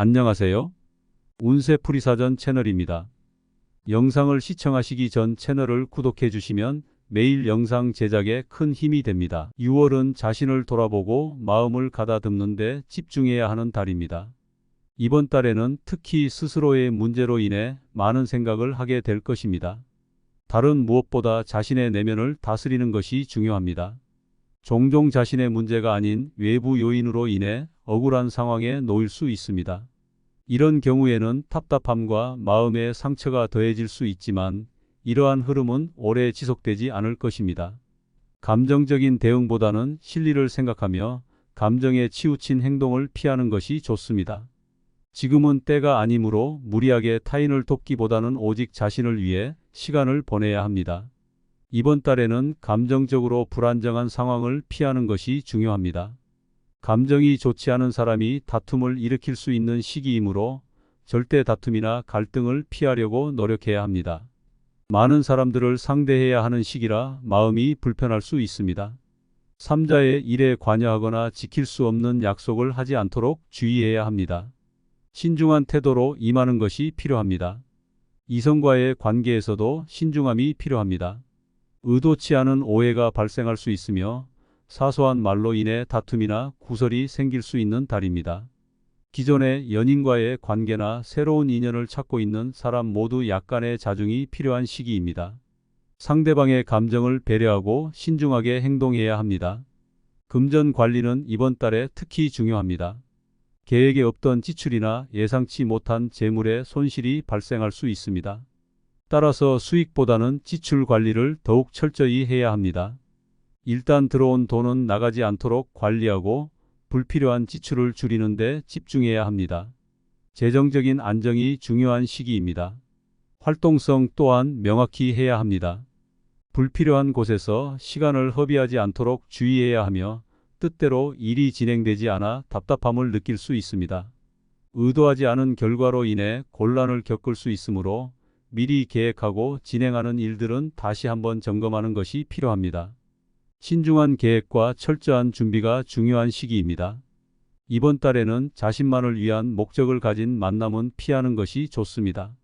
안녕하세요. 운세풀이사전 채널입니다. 영상을 시청하시기 전 채널을 구독해 주시면 매일 영상 제작에 큰 힘이 됩니다. 6월은 자신을 돌아보고 마음을 가다듬는 데 집중해야 하는 달입니다. 이번 달에는 특히 스스로의 문제로 인해 많은 생각을 하게 될 것입니다. 달은 무엇보다 자신의 내면을 다스리는 것이 중요합니다. 종종 자신의 문제가 아닌 외부 요인으로 인해 억울한 상황에 놓일 수 있습니다. 이런 경우에는 답답함과 마음의 상처가 더해질 수 있지만 이러한 흐름은 오래 지속되지 않을 것입니다. 감정적인 대응보다는 실리를 생각하며 감정에 치우친 행동을 피하는 것이 좋습니다. 지금은 때가 아니므로 무리하게 타인을 돕기보다는 오직 자신을 위해 시간을 보내야 합니다. 이번 달에는 감정적으로 불안정한 상황을 피하는 것이 중요합니다. 감정이 좋지 않은 사람이 다툼을 일으킬 수 있는 시기이므로 절대 다툼이나 갈등을 피하려고 노력해야 합니다. 많은 사람들을 상대해야 하는 시기라 마음이 불편할 수 있습니다. 3자의 일에 관여하거나 지킬 수 없는 약속을 하지 않도록 주의해야 합니다. 신중한 태도로 임하는 것이 필요합니다. 이성과의 관계에서도 신중함이 필요합니다. 의도치 않은 오해가 발생할 수 있으며 사소한 말로 인해 다툼이나 구설이 생길 수 있는 달입니다. 기존의 연인과의 관계나 새로운 인연을 찾고 있는 사람 모두 약간의 자중이 필요한 시기입니다. 상대방의 감정을 배려하고 신중하게 행동해야 합니다. 금전 관리는 이번 달에 특히 중요합니다. 계획에 없던 지출이나 예상치 못한 재물의 손실이 발생할 수 있습니다. 따라서 수익보다는 지출 관리를 더욱 철저히 해야 합니다. 일단 들어온 돈은 나가지 않도록 관리하고 불필요한 지출을 줄이는 데 집중해야 합니다. 재정적인 안정이 중요한 시기입니다. 활동성 또한 명확히 해야 합니다. 불필요한 곳에서 시간을 허비하지 않도록 주의해야 하며 뜻대로 일이 진행되지 않아 답답함을 느낄 수 있습니다. 의도하지 않은 결과로 인해 곤란을 겪을 수 있으므로 미리 계획하고 진행하는 일들은 다시 한번 점검하는 것이 필요합니다. 신중한 계획과 철저한 준비가 중요한 시기입니다. 이번 달에는 자신만을 위한 목적을 가진 만남은 피하는 것이 좋습니다.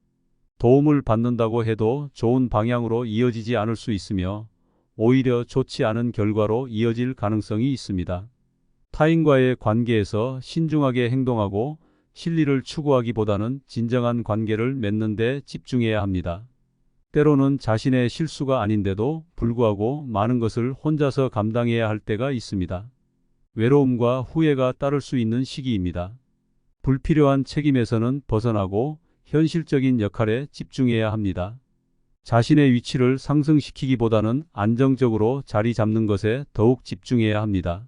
도움을 받는다고 해도 좋은 방향으로 이어지지 않을 수 있으며 오히려 좋지 않은 결과로 이어질 가능성이 있습니다. 타인과의 관계에서 신중하게 행동하고 실리를 추구하기보다는 진정한 관계를 맺는 데 집중해야 합니다. 때로는 자신의 실수가 아닌데도 불구하고 많은 것을 혼자서 감당해야 할 때가 있습니다. 외로움과 후회가 따를 수 있는 시기입니다. 불필요한 책임에서는 벗어나고 현실적인 역할에 집중해야 합니다. 자신의 위치를 상승시키기보다는 안정적으로 자리 잡는 것에 더욱 집중해야 합니다.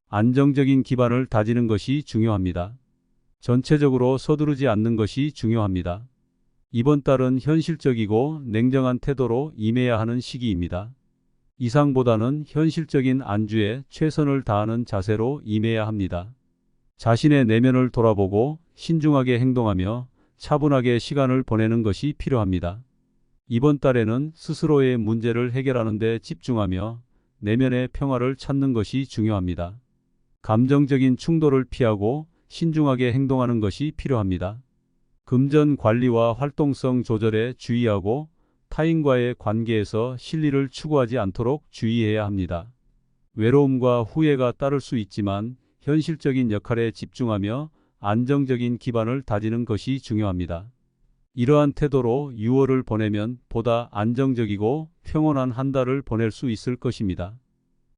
안정적인 기반을 다지는 것이 중요합니다. 전체적으로 서두르지 않는 것이 중요합니다. 이번 달은 현실적이고 냉정한 태도로 임해야 하는 시기입니다. 이상보다는 현실적인 안주에 최선을 다하는 자세로 임해야 합니다. 자신의 내면을 돌아보고 신중하게 행동하며 차분하게 시간을 보내는 것이 필요합니다. 이번 달에는 스스로의 문제를 해결하는 데 집중하며 내면의 평화를 찾는 것이 중요합니다. 감정적인 충돌을 피하고 신중하게 행동하는 것이 필요합니다. 금전 관리와 활동성 조절에 주의하고 타인과의 관계에서 실리를 추구하지 않도록 주의해야 합니다. 외로움과 후회가 따를 수 있지만 현실적인 역할에 집중하며 안정적인 기반을 다지는 것이 중요합니다. 이러한 태도로 6월을 보내면 보다 안정적이고 평온한 한 달을 보낼 수 있을 것입니다.